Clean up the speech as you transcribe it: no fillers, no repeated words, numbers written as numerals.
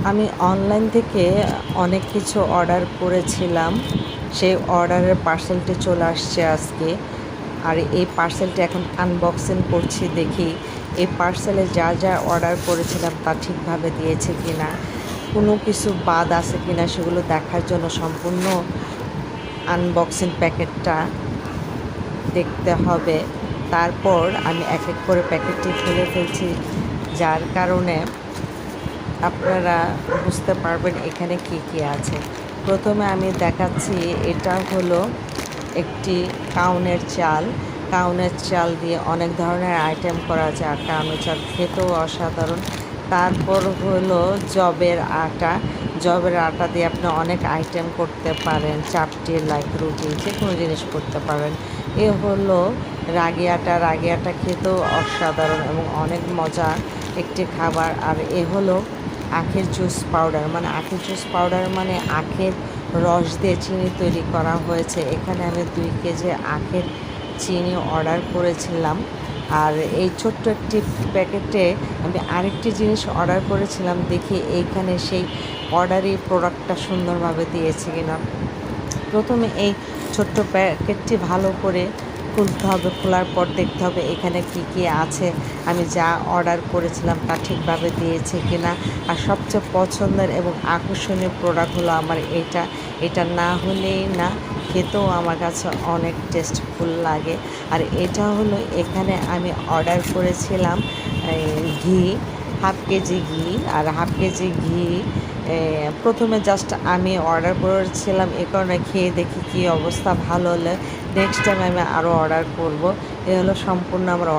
আমি অনলাইন থেকে অনেক কিছু অর্ডার করেছিলাম। সেই অর্ডারের পার্সেলটি চলে আসছে আজকে। আর এই পার্সেলটি এখন আনবক্সিং করছি, দেখি এই পার্সেলে যা যা অর্ডার করেছিলাম তা ঠিকভাবে দিয়েছে কিনা, কোনো কিছু বাদ আছে কিনা সেগুলো দেখার জন্য সম্পূর্ণ আনবক্সিং প্যাকেটটা দেখতে হবে। তারপর আমি এক এক করে প্যাকেটটি খুলে ফেলছি, যার কারণে আপনারা বুঝতে পারবেন এখানে কি কি আছে। প্রথমে আমি দেখাচ্ছি, এটা হলো একটি কাউনের চাল। কাউনের চাল দিয়ে অনেক ধরনের আইটেম করা যায়, আর কাউনের চাল খেতেও অসাধারণ। তারপর হলো জবের আটা। জবের আটা দিয়ে আপনি অনেক আইটেম করতে পারেন, চাপটি লাইক রুটি যে কোনো জিনিস করতে পারেন। এ হলো রাগি আটা। রাগি আটা খেতেও অসাধারণ এবং অনেক মজা একটি খাবার। আর এ হলো আখের জুস পাউডার, মানে আখের জুস পাউডার মানে আখের রস দিয়ে চিনি তৈরি করা হয়েছে। এখানে আমি 2 কেজি আখের চিনি অর্ডার করেছিলাম। আর এই ছোট্ট একটি প্যাকেটে আমি আরেকটি জিনিস অর্ডার করেছিলাম, দেখি এইখানে সেই অর্ডারই প্রোডাক্টটা সুন্দরভাবে দিয়েছে কিনা। প্রথমে এই ছোট্ট প্যাকেটটি ভালো করে খুলতে হবে, খোলার পর দেখতে হবে এখানে কি কি আছে, আমি যা অর্ডার করেছিলাম তা ঠিকভাবে দিয়েছে কিনা। আর সবচেয়ে পছন্দের এবং আকর্ষণীয় প্রোডাক্ট হলো আমার এটা না হলেই না, খেতেও আমার কাছে অনেক টেস্টফুল লাগে। আর এটা হলো, এখানে আমি অর্ডার করেছিলাম ঘি, হাফ কেজি ঘি। আর হাফ কেজি ঘি প্রথমে জাস্ট আমি অর্ডার করেছিলাম, এ কারণে খেয়ে দেখি কী অবস্থা, ভালো হলে নেক্সট টাইম আমি আরও অর্ডার করব। এ হলো সম্পূর্ণ আমার